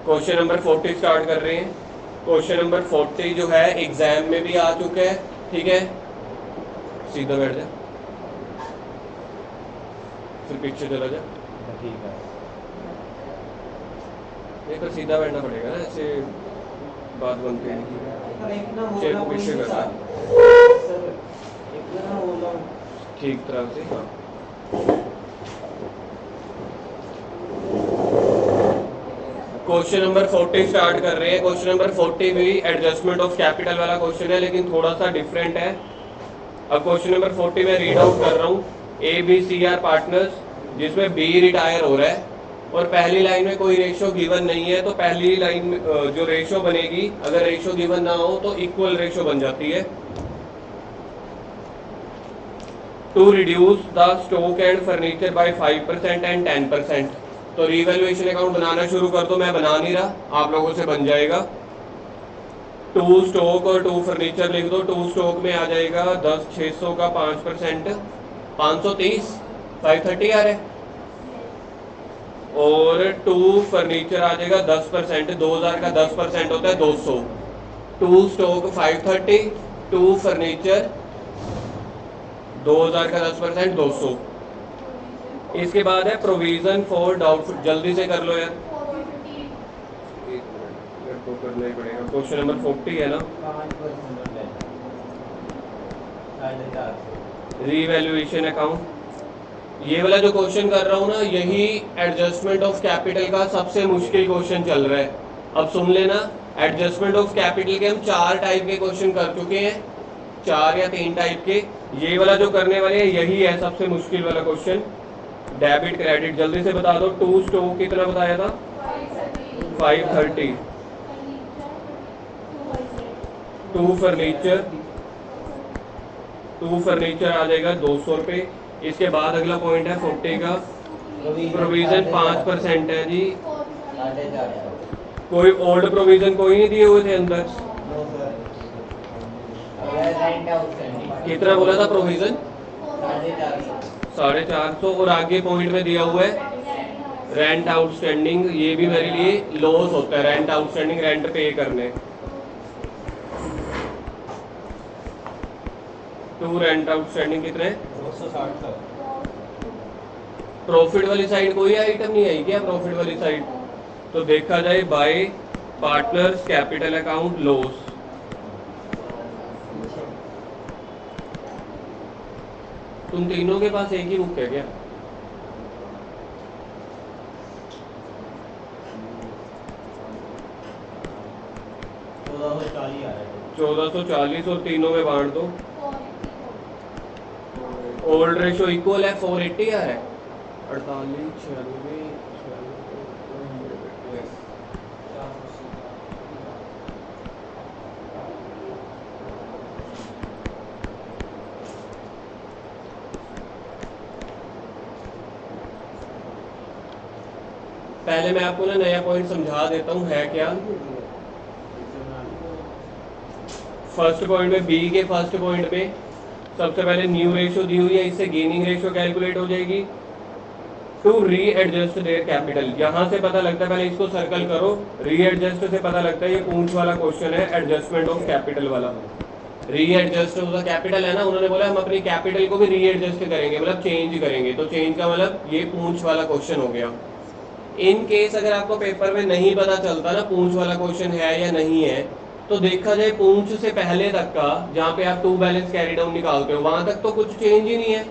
Question number 40 start कर रहे हैं। क्वेश्चन नंबर 40 जो है एग्जाम में भी आ चुका है, ठीक है। सीधा बैठ जा, फिर पीछे चला जा। ठीक है, नहीं पर सीधा बैठना पड़ेगा ना, ऐसे बात बनती है। चेयर को पीछे करना ठीक तरह से। हाँ, क्वेश्चन नंबर 40 स्टार्ट कर रहे हैं। क्वेश्चन नंबर 40 भी एडजस्टमेंट ऑफ कैपिटल वाला क्वेश्चन है, लेकिन थोड़ा सा डिफरेंट है। अब क्वेश्चन नंबर 40 में रीड आउट कर रहा हूँ। A B C are partners, जिसमें बी रिटायर हो रहा है और पहली लाइन में कोई रेशो गिवन नहीं है, तो पहली लाइन में जो रेशो बनेगी, अगर रेशो गिवन ना हो तो इक्वल रेशो बन जाती है। To reduce the stock and furniture by 5% and 10%। तो रीवैल्यूएशन अकाउंट बनाना शुरू कर दो, मैं बना नहीं रहा, आप लोगों से बन जाएगा। टू स्टॉक और टू फर्नीचर लिख दो। टू स्टॉक में आ जाएगा 10 600 का 5%, 530, 530 आ रहा है। और टू फर्नीचर आ जाएगा 10%, 2000 का 10% होता है 200। टू स्टॉक 530, टू फर्नीचर 2000 का 10% 200। इसके बाद है प्रोविजन फॉर डाउटफुल, जल्दी से कर लो यार, तो करना ही पड़ेगा। क्वेश्चन नंबर 40 है ना, 5% रीवैल्यूएशन अकाउंट। ये वाला जो क्वेश्चन कर रहा हूँ ना, यही एडजस्टमेंट ऑफ कैपिटल का सबसे मुश्किल क्वेश्चन चल रहा है। अब सुन लेना, एडजस्टमेंट ऑफ कैपिटल के हम 4 टाइप के क्वेश्चन कर चुके हैं, 4 या 3 टाइप के। ये वाला जो करने वाले हैं यही है सबसे मुश्किल वाला क्वेश्चन। डेबिट क्रेडिट जल्दी से बता दो। टू स्टॉक कितना बताया था? 530। टू फर्नीचर आ जाएगा 200 रुपये। इसके बाद अगला पॉइंट है 40 का, प्रोविजन 5% है जी। कोई ओल्ड प्रोविजन कोई नहीं दिए हुए थे अंदर। कितना बोला था प्रोविजन? 450। और आगे पॉइंट में दिया हुआ है रेंट आउटस्टैंडिंग, ये भी मेरे लिए लॉस होता है। रेंट आउटस्टैंडिंग, रेंट पे करने। टू रेंट आउटस्टैंडिंग कितने? 260। प्रॉफिट वाली साइड कोई आइटम नहीं आई क्या? प्रॉफिट वाली साइड तो देखा जाए bye partners capital account loss. तुम तीनों के पास एक ही बुक है क्या? $1440 और तीनों में बांट दो। ओल्ड रेशो इक्वल है 480 आ रहा है। 48 96 पहले मैं आपको ना नया पॉइंट समझा देता हूँ है क्या। फर्स्ट पॉइंट में, बी के फर्स्ट पॉइंट में सबसे पहले न्यू रेशो दी हुई है, इससे गेनिंग रेशो कैलकुलेट हो जाएगी। टू री एडजस्ट देयर कैपिटल, यहाँ से पता लगता है, पहले इसको सर्कल करो। री एडजस्ट से पता लगता है ये पूंछ वाला क्वेश्चन है, एडजस्टमेंट ऑफ कैपिटल वाला। री एडजस्ट ऑफ द कैपिटल है ना, उन्होंने बोला हम अपनी कैपिटल को भी री एडजस्ट करेंगे, मतलब चेंज करेंगे। तो चेंज का मतलब ये पूंछ वाला क्वेश्चन हो गया। इन केस अगर आपको पेपर में नहीं पता चलता ना पूंछ वाला क्वेश्चन है या नहीं है, तो देखा जाए पूंछ से पहले तक का, जहाँ पे आप टू बैलेंस कैरी डाउन निकालते हो, वहां तक तो कुछ चेंज ही नहीं है।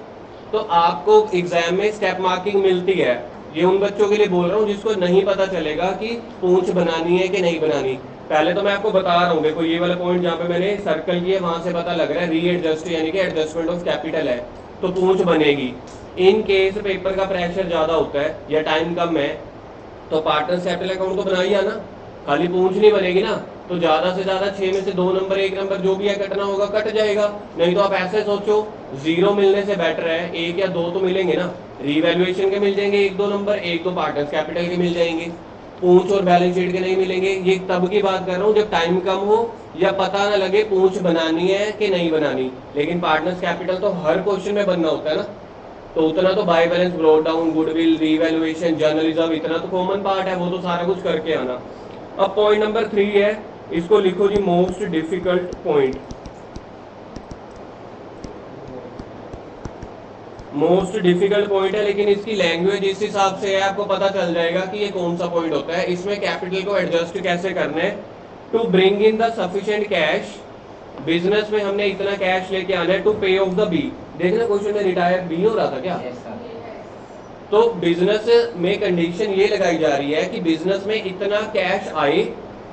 तो आपको एग्जाम में स्टेप मार्किंग मिलती है। ये उन बच्चों के लिए बोल रहा हूँ जिसको नहीं पता चलेगा कि पूंछ बनानी है कि नहीं बनानी। पहले तो मैं आपको बता रहा हूँ, देखो ये वाला पॉइंट जहाँ पे मैंने सर्कल किया वहां से पता लग रहा है री एडजस्ट यानी कि एडजस्टमेंट ऑफ कैपिटल है, तो पूंछ बनेगी। इन केस पेपर का प्रेशर ज्यादा होता है या टाइम कम है, तो पार्टनर्स कैपिटल अकाउंट तो बनाइए आना, खाली पूंछ नहीं बनेगी ना। तो ज्यादा से ज्यादा 6 में से 2 नंबर 1 नंबर जो भी है कटना होगा कट जाएगा। नहीं तो आप ऐसे सोचो, 0 मिलने से बेटर है 1 या 2 तो मिलेंगे ना। रीवैल्यूएशन के मिल जाएंगे 1-2 नंबर, 1-2 पार्टनर्स कैपिटल के मिल जाएंगे, पूंछ और बैलेंस शीट के नहीं मिलेंगे। ये तब की बात कर रहा हूँ जब टाइम कम हो या पता ना लगे पूंछ बनानी है कि नहीं बनानी। लेकिन पार्टनर्स कैपिटल तो हर क्वेश्चन में बनना होता है ना, तो उतना तो by balance brought down, goodwill, revaluation, journal reserve, इतना तो कॉमन पार्ट है, वो तो सारा कुछ करके आना। अब पॉइंट नंबर 3 है, इसको लिखो जी most difficult point. Most difficult point है, लेकिन इसकी लैंग्वेज इस हिसाब से है, आपको पता चल जाएगा कि ये कौन सा पॉइंट होता है। इसमें कैपिटल को एडजस्ट कैसे करना है, to bring in the sufficient cash, business में हमने इतना कैश लेके आना है, to pay off the B. देखना क्वेश्चन में रिटायर बी हो रहा था क्या? तो बिजनेस में कंडीशन ये लगाई जा रही है कि बिजनेस में इतना कैश आए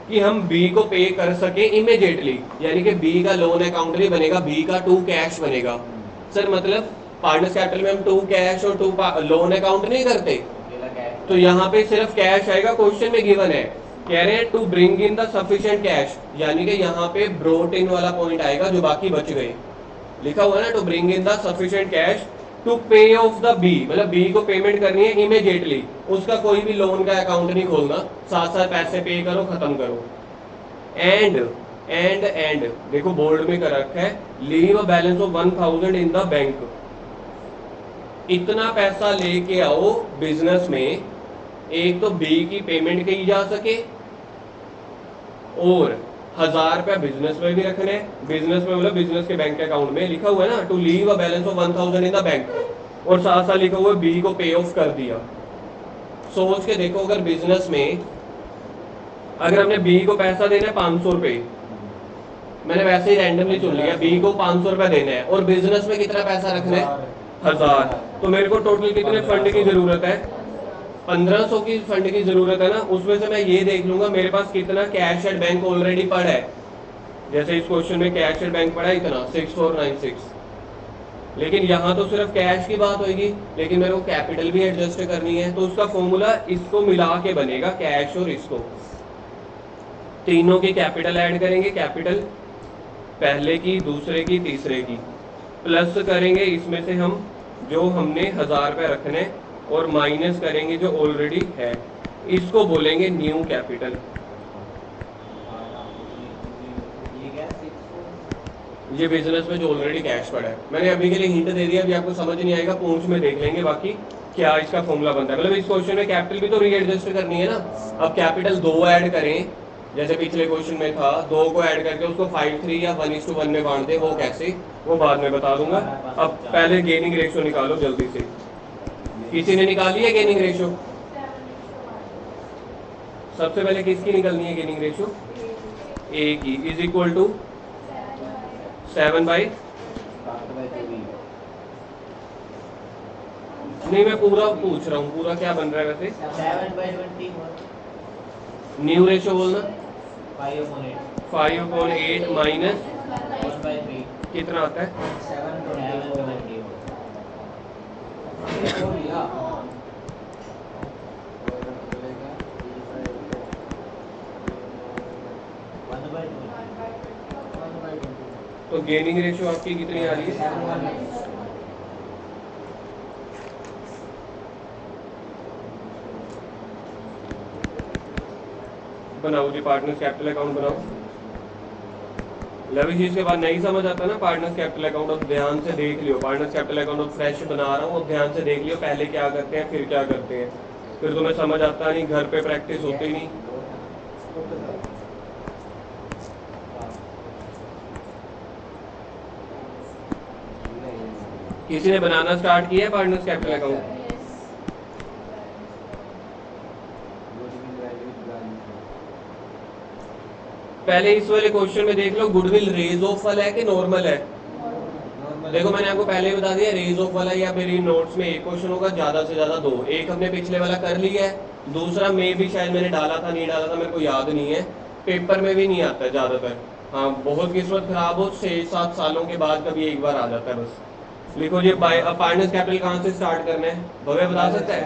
कि हम बी को पे कर सके इमीडिएटली, यानी कि बी का लोन अकाउंट नहीं बनेगा, बी का टू कैश बनेगा। सर मतलब पार्टनर्स कैपिटल में हम टू कैश और टू लोन अकाउंट नहीं करते, तो यहाँ पे सिर्फ कैश आएगा। क्वेश्चन में गिवन है, कह रहे हैं to bring in the sufficient cash, यानी कि यहाँ पे ब्रोट इन वाला पॉइंट आएगा, जो बाकी बच गए। लिखा हुआ ना to bring in the sufficient cash to pay off the B, मतलब बी को पेमेंट करनी है इमीडिएटली, उसका कोई भी लोन का अकाउंट नहीं खोलना, साथ साथ पैसे पे करो, खत्म करो। एंड देखो बोल्ड में कर रखा है, leave a balance of 1000 in the bank. इतना पैसा लेके आओ बिजनेस में, एक तो बी की पेमेंट की जा सके, और 1000 रुपया बिजनेस में भी रखने, बिजनेस में मतलब बिजनेस के बैंक अकाउंट में। लिखा हुआ है ना to leave a balance of 1000 in the bank, और साथ साथ लिखा हुआ है बी को पे ऑफ कर दिया। सोच के देखो, अगर बिजनेस में अगर हमने बी को पैसा देना है 500 रुपये, मैंने वैसे ही रैंडमली चुन लिया, बी को 500 रुपया देना है और बिजनेस में कितना पैसा रखना है 1000, तो मेरे को टोटल कितने फंड की जरूरत है? 1500 की फंड की जरूरत है ना। उसमें से मैं ये देख लूंगा मेरे पास कितना कैश एट बैंक ऑलरेडी पड़ा है। जैसे इस क्वेश्चन में कैश एट बैंक पड़ा है इतना 6496, लेकिन यहाँ तो सिर्फ कैश की बात होगी, लेकिन मेरे को कैपिटल भी एडजस्ट करनी है, तो उसका फॉर्मूला इसको मिला के बनेगा, कैश और इसको तीनों की कैपिटल ऐड करेंगे, कैपिटल पहले की, दूसरे की, तीसरे की, प्लस करेंगे इसमें से हम जो हमने 1000 रुपये रखने, और माइनस करेंगे जो ऑलरेडी है, इसको बोलेंगे न्यू कैपिटल। ये बिजनेस में जो ऑलरेडी कैश पड़ा है, मैंने अभी के लिए हिंट दे दिया, अभी आपको समझ नहीं आएगा, पूंछ में देख लेंगे बाकी क्या इसका फॉर्मूला बनता है। मतलब इस क्वेश्चन में कैपिटल भी तो रीएडजस्ट करनी है ना। अब कैपिटल 2 ऐड करें, जैसे पिछले क्वेश्चन में था, 2 को ऐड करके उसको 5:3 या 1:1 में बांट दे, वो कैसे, वो बाद में बता दूंगा। अब पहले गेनिंग रेशियो निकालो जल्दी से। किसी ने निकाली है गेनिंग रेशियो? सबसे पहले किसकी निकलनी है गेनिंग रेशियो? ए की, इज इक्वल टू 7/, नहीं मैं पूरा पूछ रहा हूँ, पूरा क्या बन रहा है वैसे? 7/21 न्यू रेशियो बोलना 5/8 5/8 माइनस 1/3 कितना आता है? 7/21 तो गेनिंग रेशियो आपकी कितनी आ रही है? बनाओ जी पार्टनर्स कैपिटल अकाउंट बनाओ। लविश इसके बाद नहीं समझ आता ना पार्टनर्स कैपिटल अकाउंट, अब ध्यान से देख लियो। पार्टनर्स कैपिटल अकाउंट फ्रेश बना रहा हूँ, अब ध्यान से देख लियो पहले क्या करते हैं फिर क्या करते हैं, फिर तुम्हें समझ आता नहीं, घर पे प्रैक्टिस होती नहीं। किसी ने बनाना स्टार्ट किया है पार्टनर्स कैपिटल अकाउंट? पहले इस वाले क्वेश्चन में देख लो, गुडविल रेज ऑफ वाला है कि नॉर्मल है? देखो मैंने आपको पहले ही बता दिया, रेज ऑफ वाला, या मेरी नोट्स में एक क्वेश्चन होगा, ज्यादा से ज्यादा 2। एक हमने पिछले वाला कर लिया है, दूसरा में भी शायद मैंने डाला था नहीं डाला था मेरे को याद नहीं है, पेपर में भी नहीं आता है ज्यादातर। हाँ बहुत किस्मत खराब हो 6-7 सालों के बाद कभी एक बार आ जाता है बस। लिखो जी पार्टनर्स कैपिटल कहाँ से स्टार्ट करना है, भव्य बता सकता है?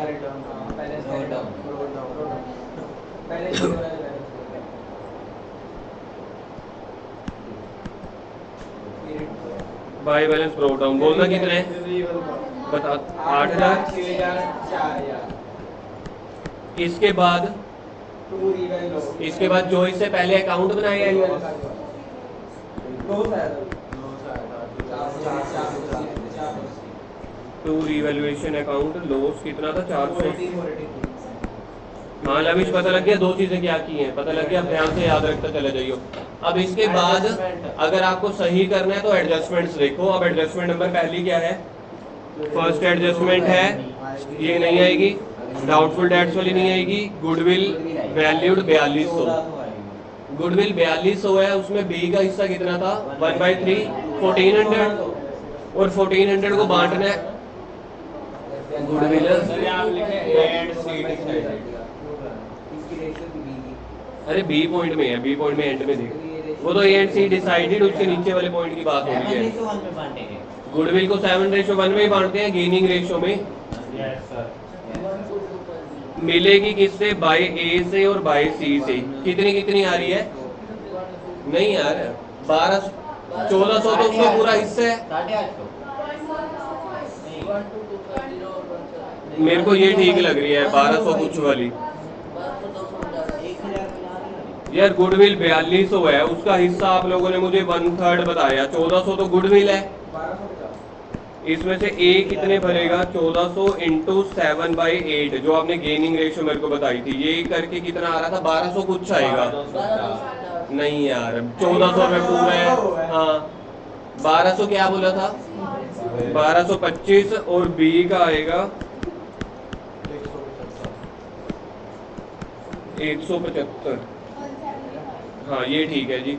बाय बैलेंस ब्रोट डाउन बोलना कितना है बता? 8000। इसके बाद जो इससे पहले अकाउंट बनाया है टू रिवैल्यूएशन अकाउंट लॉस कितना था 400। 480 हाँ लविश पता लग गया दो चीजें क्या की हैं पता लग गया, अब ध्यान से याद रखते चले जाइयो। अब इसके बाद अगर आपको सही करना है तो एडजस्टमेंट्स देखो। अब एडजस्टमेंट नंबर पहली क्या है, फर्स्ट एडजस्टमेंट है ये नहीं आएगी, डाउटफुल डेट्स वाली नहीं आएगी, गुडविल वैल्यूड 4200, गुडविल 4200 है, उसमें बी का हिस्सा कितना था 1/3 1400, और 1400 को बांटना है गुडविल। सर आप लिखे एंड सी डिसाइडेड। अरे बी पॉइंट में है, बी पॉइंट में एंड में देख, वो तो ए एंड सी डिसाइडेड, उसके नीचे वाले पॉइंट की बात हो रही है। 7:1 में बांटेंगे। गुडविल को 7:1 में ही बांटते हैं, गेनिंग रेशियो में। Yes sir. मिलेगी किससे, बाय ए से और बाय सी से। कितनी कितनी आ रही है, नहीं यार 1400 तो उसका पूरा हिस्सा है। 850 मेरे को ये ठीक लग रही है 1200 कुछ वाली। 1000 यार गुडविल 4200 है, उसका हिस्सा आप लोगों ने मुझे 1/3 बताया, 1400 तो गुडविल है, इसमें से ए कितने भरेगा 1400 इंटू 7/8 जो आपने गेनिंग रेशियो मेरे को बताई थी, ये करके कितना आ रहा था 1200 कुछ आएगा। नहीं यार 1400 में पूरा है। हाँ 1200 क्या बोला था 1225, और बी का आएगा 175। हाँ ये ठीक है जी।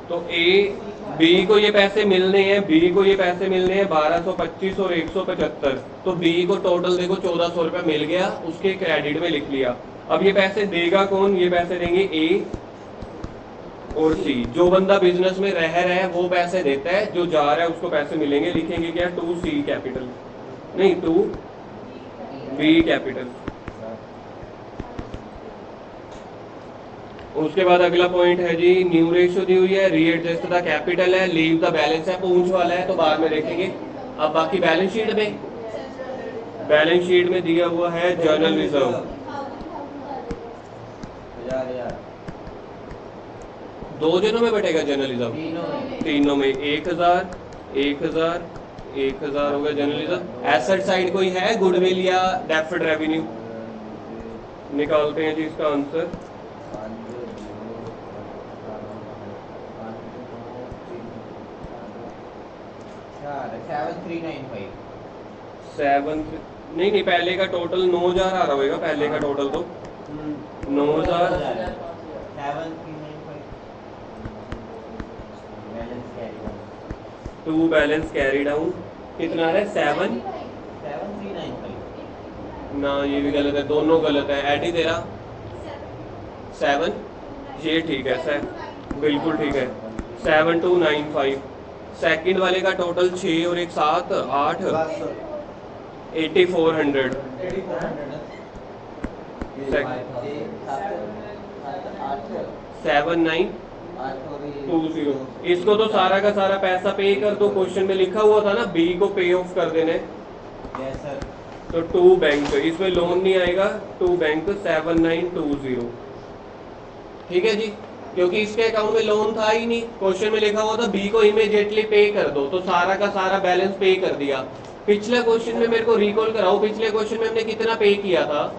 तो ए बी को ये पैसे मिलने हैं, बी को ये पैसे मिलने हैं 1225 और 175, तो बी को टोटल देखो 1400 रुपये मिल गया, उसके क्रेडिट में लिख लिया। अब ये पैसे देगा कौन, ये पैसे देंगे ए और सी। जो बंदा बिजनेस में रह रहा है वो पैसे देता है, जो जा रहा है उसको पैसे मिलेंगे। लिखेंगे क्या 2C कैपिटल, नहीं 2B कैपिटल। उसके बाद अगला पॉइंट है जी, न्यू रेशियो दी हुई है, रीएडजस्ट द कैपिटल है, लीव द बैलेंस है, पूंछ वाला है तो बाद में देखेंगे। अब बाकी बैलेंस शीट में, बैलेंस शीट में दिया हुआ है जर्नल रिजर्व 1000 दो जनों में बटेगा जर्नल रिजर्व, तीनों में 1000 1000 1000 होगा जर्नल रिजर्व। एसेट साइड कोई है गुडविल या डेफर्ड रेवेन्यू, निकालते हैं जी इसका आंसर। 7395 7 नहीं पहले का टोटल 9000 आ रहा होगा, पहले का टोटल तो 9000 टू बैलेंस कैरी डाउन कितना है 7 ना, ये भी गलत है, दोनों गलत है। एडी तेरा 7 ये ठीक है सर, बिल्कुल ठीक है 7295। सेकंड वाले का टोटल 6 और 1 7 8 8400। 7920। इसको तो सारा का सारा पैसा पे कर दो, क्वेश्चन में लिखा हुआ था ना बी को पे ऑफ कर देने। Yes sir. तो टू बैंक, इसमें लोन नहीं आएगा, टू बैंक 7920। ठीक है जी, क्योंकि इसके अकाउंट में लोन था ही नहीं, क्वेश्चन में लिखा हुआ था बी को इमीडिएटली पे कर दो, तो सारा का सारा बैलेंस पे कर दिया। पिछले क्वेश्चन में मेरे को रिकॉल कराओ, पिछले क्वेश्चन में हमने कितना पे किया था?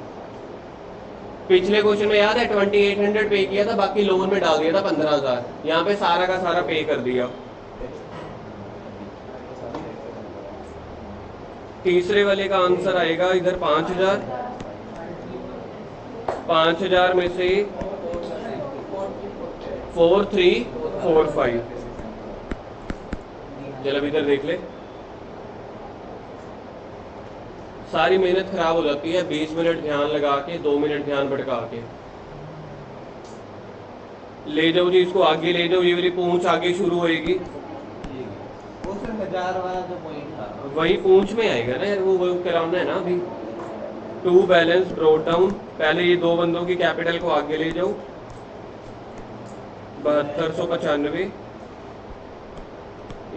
पिछले क्वेश्चन में याद है 2800 पे किया था, बाकी लोन में डाल दिया था 15000। यहाँ पे सारा का सारा पे कर दिया। तीसरे वाले का आंसर आएगा इधर 5000, 5000 में से 4345। चल अब इधर देख ले, सारी मेहनत खराब हो जाती है 20 मिनट ध्यान लगा के, 2 मिनट ध्यान भटका के। ले जाओ जी इसको आगे ले जाओ, ये वाली पूंछ आगे शुरू होएगी, वो सर 1000 वाला जो पॉइंट था वही पूंछ में आएगा ना यार, वो कराना है ना अभी। टू बैलेंस ब्रॉट डाउन, पहले ये दो बंदों की कैपिटल को आगे ले जाओ 7295।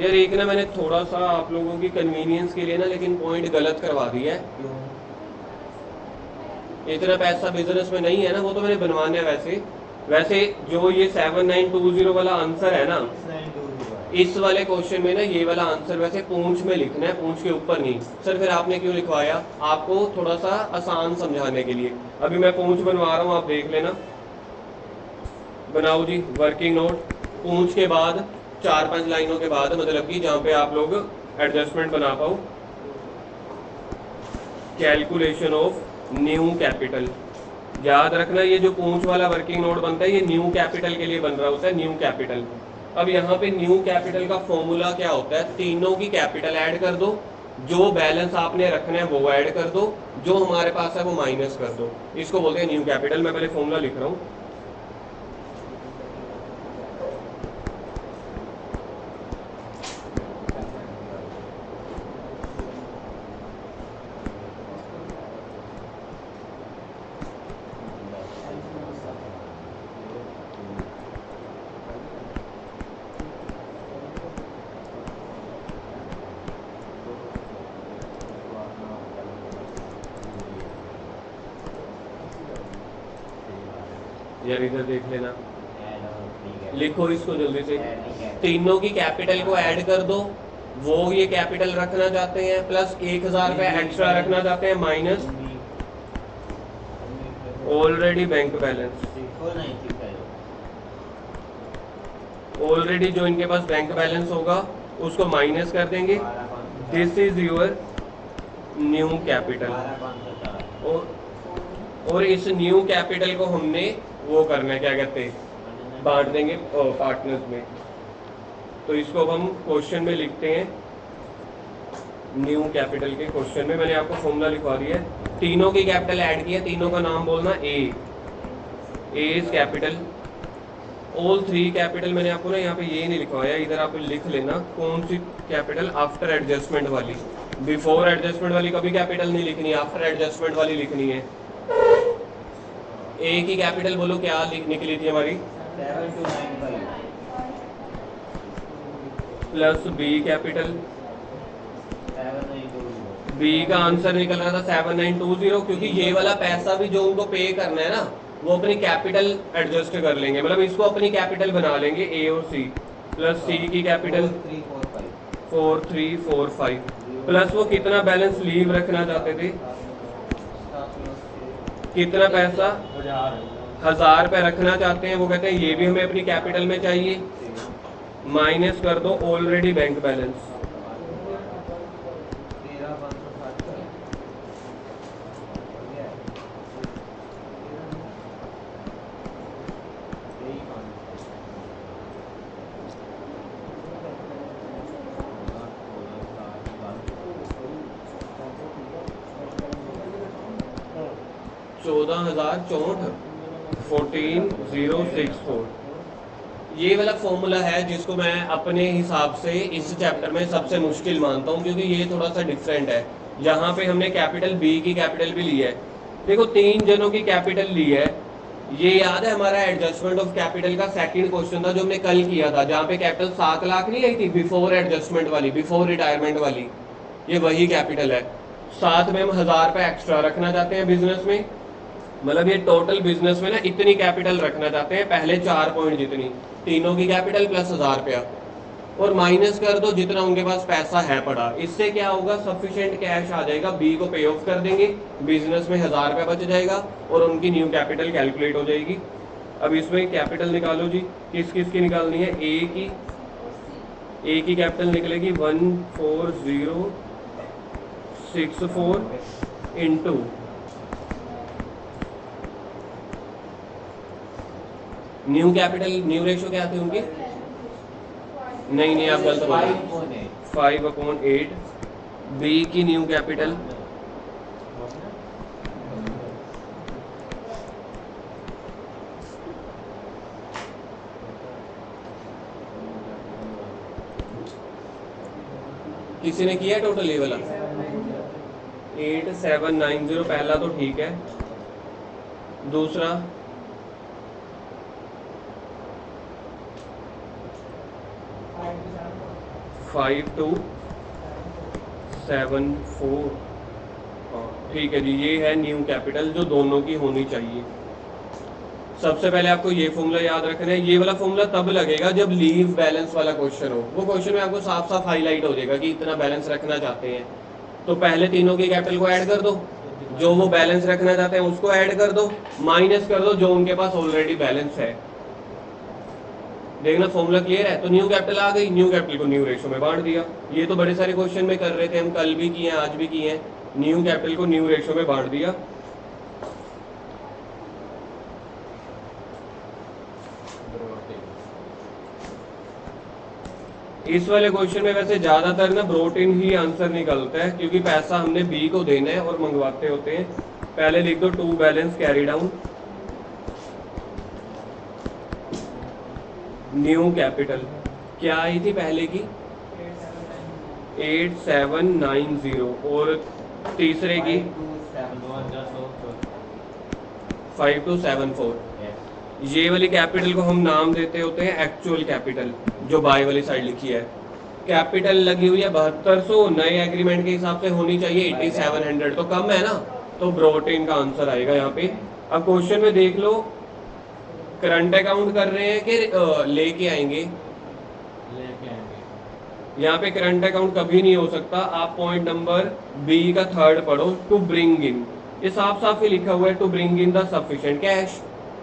यार एक ना मैंने थोड़ा सा आप लोगों की कन्वीनियंस के लिए ना लेकिन पॉइंट गलत करवा दिया है। इतना पैसा बिजनेस में नहीं है ना, वो तो मैंने बनवाना है। वैसे जो ये 7920 वाला आंसर है ना, इस वाले क्वेश्चन में ना ये वाला आंसर वैसे पूंछ में लिखना है, पूंछ के ऊपर नहीं। सर फिर आपने क्यों लिखवाया? आपको थोड़ा सा आसान समझाने के लिए। अभी मैं पूंछ बनवा रहा हूँ, आप देख लेना। बनाओ जी वर्किंग नोट। पूंछ के बाद 4-5 लाइनों के बाद, मतलब कि जहाँ पे आप लोग एडजस्टमेंट बना पाओ। Calculation of new capital. याद रखना ये जो पूंछ वाला वर्किंग नोट बनता है ये न्यू कैपिटल के लिए बन रहा होता है, न्यू कैपिटल। अब यहाँ पे न्यू कैपिटल का फॉर्मूला क्या होता है? तीनों की कैपिटल ऐड कर दो, जो बैलेंस आपने रखना है वो ऐड कर दो, जो हमारे पास है वो माइनस कर दो। इसको बोलते हैं न्यू कैपिटल। मैं पहले फॉर्मूला लिख रहा हूँ। यार इधर देख लेना, लिखो इसको जल्दी से। तीनों की कैपिटल को ऐड कर दो, वो ये कैपिटल रखना चाहते हैं, प्लस 1000 रुपये एक्स्ट्रा रखना चाहते हैं, minus already bank balance. Already जो इनके पास बैंक बैलेंस होगा उसको माइनस कर देंगे। This is your new capital. और इस न्यू कैपिटल को हमने वो करना है, क्या कहते हैं, बांट देंगे पार्टनर्स में। तो इसको हम क्वेश्चन में लिखते हैं न्यू कैपिटल के क्वेश्चन में। मैंने आपको फॉर्मूला लिखवा दिया है। तीनों की कैपिटल ऐड की है, तीनों का नाम बोलना ए इज कैपिटल। ऑल 3 कैपिटल मैंने आपको ना यहाँ पे ये नहीं लिखवाया, इधर आप लिख लेना कौन सी कैपिटल, आफ्टर एडजस्टमेंट वाली। बिफोर एडजस्टमेंट वाली कभी कैपिटल नहीं लिखनी, आफ्टर एडजस्टमेंट वाली लिखनी है। ए की कैपिटल बोलो क्या निकली थी हमारी? 7295 प्लस बी कैपिटल। 7920 बी का आंसर निकल रहा था 7920, क्योंकि ये वाला पैसा भी जो उनको पे करना है ना वो अपनी कैपिटल एडजस्ट कर लेंगे, मतलब इसको अपनी कैपिटल बना लेंगे ए और सी। प्लस सी की कैपिटल 4345 प्लस वो कितना बैलेंस लीव रखना चाहते थे? कितना पैसा? 1000 रुपये रखना चाहते हैं। वो कहते हैं ये भी हमें अपनी कैपिटल में चाहिए, माइनस कर दो ऑलरेडी बैंक बैलेंस। 14064 14064। ये वाला फॉर्मूला है जिसको मैं अपने हिसाब से इस चैप्टर में सबसे मुश्किल मानता हूँ, क्योंकि ये थोड़ा सा डिफरेंट है। यहाँ पे हमने कैपिटल बी की कैपिटल भी ली है। देखो 3 जनों की कैपिटल ली है। ये याद है हमारा एडजस्टमेंट ऑफ कैपिटल का सेकंड क्वेश्चन था जो हमने कल किया था, जहाँ पे कैपिटल 7 लाख नहीं आई थी बिफोर एडजस्टमेंट वाली, बिफोर रिटायरमेंट वाली। ये वही कैपिटल है। साथ में हम 1000 रुपये एक्स्ट्रा रखना चाहते हैं बिजनेस में, मतलब ये टोटल बिजनेस में ना इतनी कैपिटल रखना चाहते हैं, पहले 4 पॉइंट जितनी, तीनों की कैपिटल प्लस 1000 रुपया, और माइनस कर दो जितना उनके पास पैसा है पड़ा। इससे क्या होगा, सफिशिएंट कैश आ जाएगा, बी को पे ऑफ कर देंगे, बिजनेस में 1000 रुपया बच जाएगा और उनकी न्यू कैपिटल कैलकुलेट हो जाएगी। अब इसमें कैपिटल निकालो जी, किस किस की निकालनी है? ए की कैपिटल निकलेगी 14064 into new capital, new ratio क्या आती है उनकी? नहीं आप गलत बोल रहे हैं, 5/8। बी की न्यू कैपिटल किसी ने किया टोटल ये वाला 8790, पहला तो ठीक है, दूसरा 5274। ठीक है जी, ये है न्यू कैपिटल जो दोनों की होनी चाहिए। सबसे पहले आपको ये फॉर्मूला याद रखना है। ये वाला फॉर्मूला तब लगेगा जब लीव बैलेंस वाला क्वेश्चन हो। वो क्वेश्चन में आपको साफ साफ हाईलाइट हो जाएगा कि इतना बैलेंस रखना चाहते हैं, तो पहले तीनों की कैपिटल को ऐड कर दो, जो वो बैलेंस रखना चाहते हैं उसको ऐड कर दो, माइनस कर दो जो उनके पास ऑलरेडी बैलेंस है। देखना फॉर्मूला क्लियर है। तो न्यू कैपिटल आ गई, न्यू कैपिटल को न्यू रेशो में बांट दिया। ये तो बड़े सारे क्वेश्चन में कर रहे थे हम, कल भी किए हैं आज भी किए हैं। न्यू कैपिटल को न्यू रेशो में बांट दिया। इस वाले क्वेश्चन में वैसे ज्यादातर ना ब्रोटीन ही आंसर निकलता है, क्योंकि पैसा हमने बी को देना है और मंगवाते होते हैं। पहले लिख दो to balance carry down new capital. क्या आई थी पहले की? 8790 और तीसरे की 5274। ये वाली कैपिटल को हम नाम देते होते हैं एक्चुअल कैपिटल, जो बाय वाली साइड लिखी है। कैपिटल लगी हुई है 7200, नए एग्रीमेंट के हिसाब से होनी चाहिए 8700, तो कम है ना, तो ब्रोटीन का आंसर आएगा यहाँ पे। अब क्वेश्चन में देख लो, करंट अकाउंट कर रहे हैं कि लेके आएंगे? यहाँ पे करंट अकाउंट कभी नहीं हो सकता। आप पॉइंट नंबर बी का थर्ड पढ़ो, टू ब्रिंग इन। ये साफ साफ ही लिखा हुआ है to bring in the sufficient cash.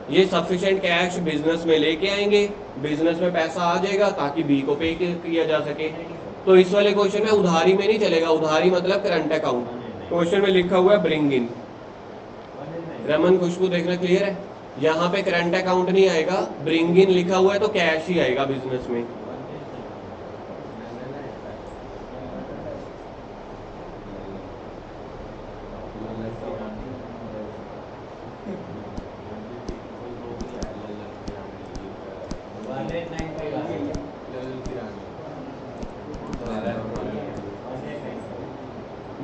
ये सफिशिएंट कैश बिजनेस में लेके आएंगे, बिजनेस में पैसा आ जाएगा ताकि बी को पे किया जा सके। तो इस वाले क्वेश्चन में उधारी में नहीं चलेगा, उधारी मतलब करंट अकाउंट। क्वेश्चन में लिखा हुआ है ब्रिंग इन। रमन खुशबू देखना क्लियर है? यहाँ पे करंट अकाउंट नहीं आएगा, ब्रिंग इन लिखा हुआ है तो कैश ही आएगा बिजनेस में।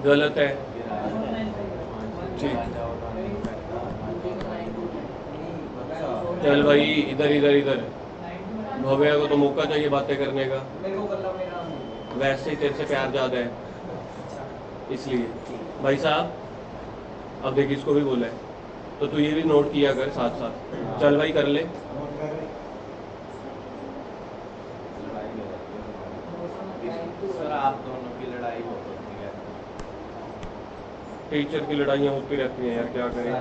गलत है। ठीक, चल भाई इधर इधर इधर। भव्या को तो मौका चाहिए बातें करने का, वैसे ही तेरे से प्यार ज्यादा है इसलिए। भाई साहब अब देख इसको भी बोला है, तो तू ये भी नोट किया कर साथ साथ। चल भाई कर ले। सर आप दोनों की लड़ाई हो होती है। टीचर की लड़ाइयाँ होती रहती हैं यार, क्या करें।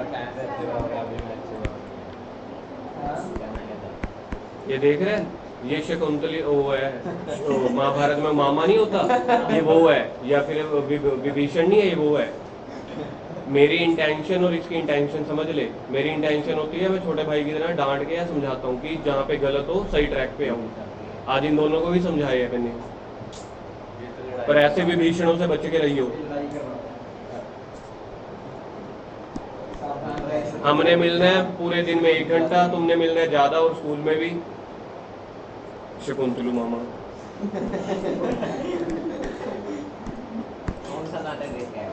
ये देख रहे हैं, ये शकुंतली वो है, महाभारत में मामा नहीं होता, ये वो है, या फिर विभीषण नहीं है, ये वो है। मेरी इंटेंशन और इसकी इंटेंशन समझ ले। मेरी इंटेंशन होती है मैं छोटे भाई की तरह डांट के या समझाता हूँ कि जहाँ पे गलत हो सही ट्रैक पे आऊँ। आज इन दोनों को भी समझाया है मैंने, पर ऐसे विभीषणों से बच के रही हो। हमने मिलना है पूरे दिन में 1 घंटा, तुमने मिलना है ज्यादा, और स्कूल में भी। शकुंतलू मामा कौन सा नाटक देख के आए हो?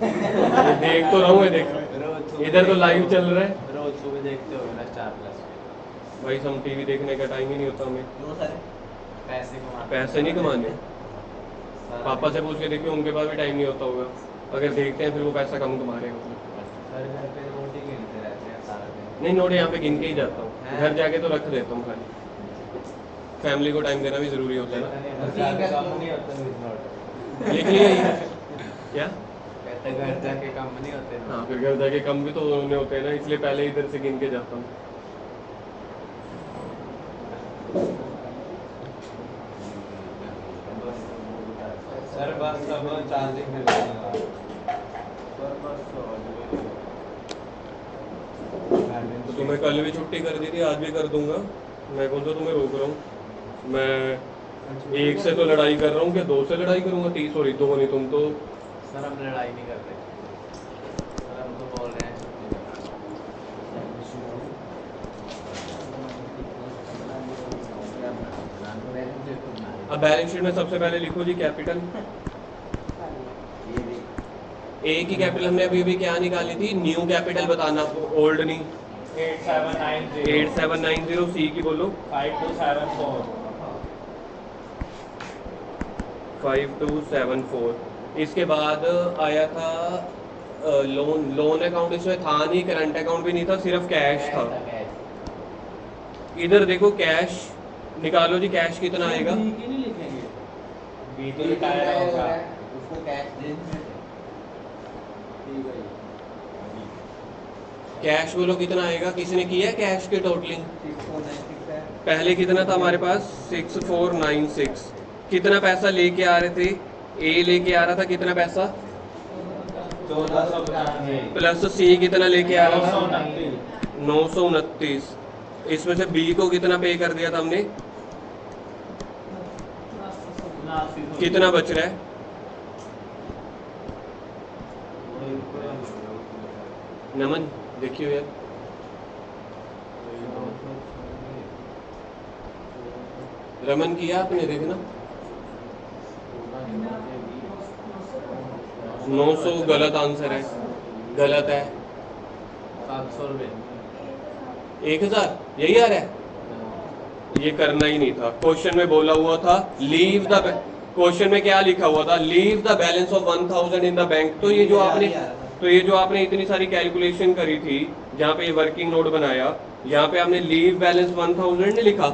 ये देख तो रहा हूँ, देख इधर तो लाइव चल रहा है। रोज सुबह देखते हो ना स्टार प्लस? भाई हम टीवी देखने का टाइम ही नहीं होता हमें। क्यों सर? पैसे नहीं कमाने। पापा से पूछ के देखिए, उनके पास भी टाइम नहीं होता होगा। अगर देखते हैं फिर वो पैसा कम कमा रहे होंगे। सर घर पे रोटी गिनते रहते हैं सारा दिन। नहीं, नोट यहाँ पे गिन के ही जाता हूँ, घर जाके तो रख देता हूँ खाली। फैमिली को टाइम देना भी जरूरी होता है ना। काम नहीं होता विद नोट। लिख लिया ये क्या? कहते घर जाके काम नहीं होते ना। हाँ, फिर घर जाके कम भी तो उन्हें होते हैं ना, इसलिए पहले इधर से गिन के जाता हूँ। सर बस सब चार्जिंग कर देंगे। तो तुम्हें कल भी छुट्टी कर दी थी, आज भी कर दूंगा। मैं कौन सा तुम्हें रोक रहा हूँ? मैं 1 से तो लड़ाई कर रहा हूँ कि 2 से लड़ाई करूंगा? 30 सॉरी 2 नहीं, तुम तो। सर हम लड़ाई नहीं कर रहे, सर हम तो बोल रहे हैं अब बैलेंस शीट में सबसे पहले लिखो जी कैपिटल। ए की कैपिटल हमने अभी भी क्या निकाली थी? न्यू कैपिटल बताना, ओल्ड नहीं। 8790। सी की बोलो 5274। 5274। इसके बाद आया था लोन अकाउंट। इसमें था नहीं, करंट अकाउंट भी नहीं था, सिर्फ कैश था। इधर देखो कैश निकालो जी, कैश कितना आएगा? बी की नहीं लिखेंगे, बी तो बी रिटायर रिटायर हो होगा। रहा है, उसको कैश दे देंगे। ठीक है जी। कैश बोलो कितना आएगा? किसी ने किया है कैश की टोटलिंग? 6496 है। पहले कितना था हमारे पास? 6496। कितना पैसा लेके आ रहे थे? ए लेके आ रहा था कितना पैसा? 1495 प्लस सी कितना लेके आ रहा था? 929 929। इसमें से बी को कितना पे कर दिया था हमने? कितना बच रहा है? नमन देखियो यार, रमन किया आपने? देखना 900 गलत आंसर है, गलत है। 700 रुपये 1000 यही आ रहा है? ये करना ही नहीं था। क्वेश्चन में बोला हुआ था लीव द, क्वेश्चन में क्या लिखा हुआ था? Leave the balance of 1000 in the bank. तो ये जो आपने इतनी सारी कैलकुलेशन करी थी, जहाँ पे वर्किंग नोट बनाया, यहाँ पे आपने लीव बैलेंस 1000 नहीं लिखा।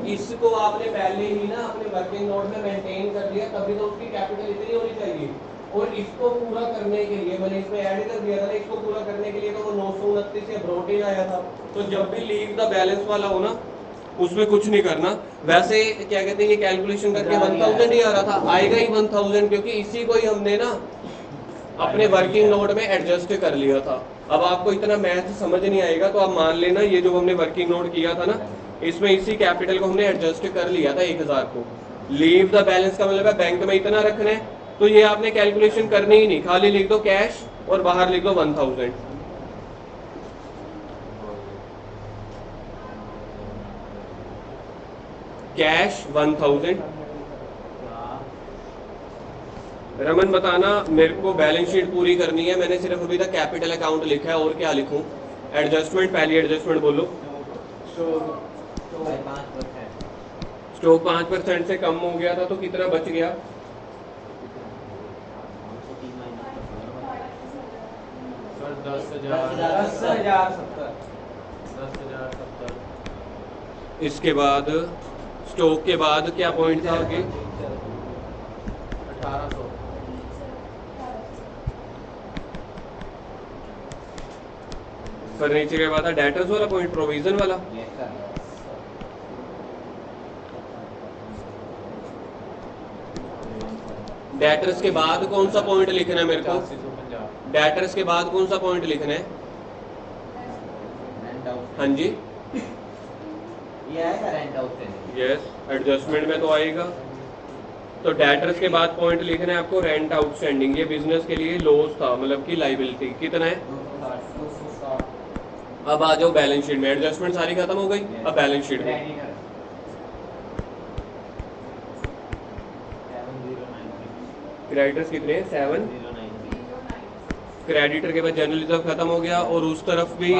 इसको आपने पहले ही ना अपने वर्किंग नोट में मेंटेन कर दिया, तभी तो उसकी कैपिटल इतनी होनी चाहिए। और इसको पूरा करने के लिए मैंने इसमें ऐड कर दिया था ना, इसको पूरा करने के लिए तो वो 929 से ब्रोटेन आया था। तो जब भी लीव द बैलेंस वाला हो ना, उसमें कुछ नहीं करना। वैसे क्या कहते हैं, ये कैलकुलेशन करके 1000 ही आ रहा था, आएगा ही 1000, क्योंकि इसी को ही हमने ना अपने वर्किंग नोट में एडजस्ट कर लिया था। अब आपको इतना मैथ समझ नहीं आएगा तो आप मान लेना ये जो हमने वर्किंग नोट किया था ना, इसमें इसी कैपिटल को हमने एडजस्ट कर लिया था 1000 को। लीव द बैलेंस का मतलब है बैंक में इतना रखना है, तो ये आपने कैलकुलेशन करनी ही नहीं, खाली लिख दो कैश और बाहर लिख दो 1000। कैश 1000। रमन बताना, मेरे को बैलेंस शीट पूरी करनी है, मैंने सिर्फ अभी तक कैपिटल अकाउंट लिखा है, और क्या लिखूं? एडजस्टमेंट, पहली एडजस्टमेंट बोलो। भाई 5%। स्टॉक 5% से कम हो गया था, तो कितना बच गया? 10,070 इसके बाद स्टॉक के बाद क्या पॉइंट था आगे? 1800 फर्नीचर के बाद था डेटर्स वाला पॉइंट, प्रोविजन वाला। Yes sir. डेटर्स के बाद कौन सा पॉइंट लिखना है मेरे को? 8550 डेटर्स के बाद कौन सा पॉइंट लिखना है? Rent out. हाँ जी, ये आएगा रेंट आउटस्टैंडिंग। यस, एडजस्टमेंट में तो आएगा। तो डेटर्स के बाद पॉइंट लिखना है आपको रेंट आउटस्टैंडिंग। ये बिजनेस के लिए लॉस था, मतलब कि लाइबिलिटी। कितना है? 260। अब आ जाओ बैलेंस शीट में, एडजस्टमेंट सारी खत्म हो गई, अब बैलेंस शीट में। क्रेडिटर्स कितने हैं? 7। क्रेडिटर के बाद जनरल रिजर्व खत्म हो गया, और उस तरफ भी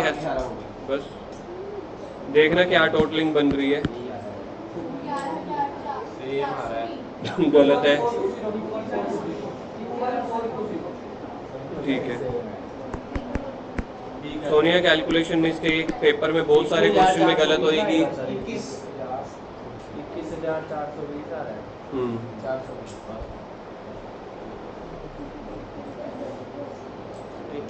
बस देखना क्या टोटलिंग बन रही है। सेम आ रहा है। गलत है, ठीक है। सोनिया कैलकुलेशन मिस्टेक, पेपर में बहुत सारे क्वेश्चन में गलत होएगी। 21,420 आ रहा है। 420 ठीक।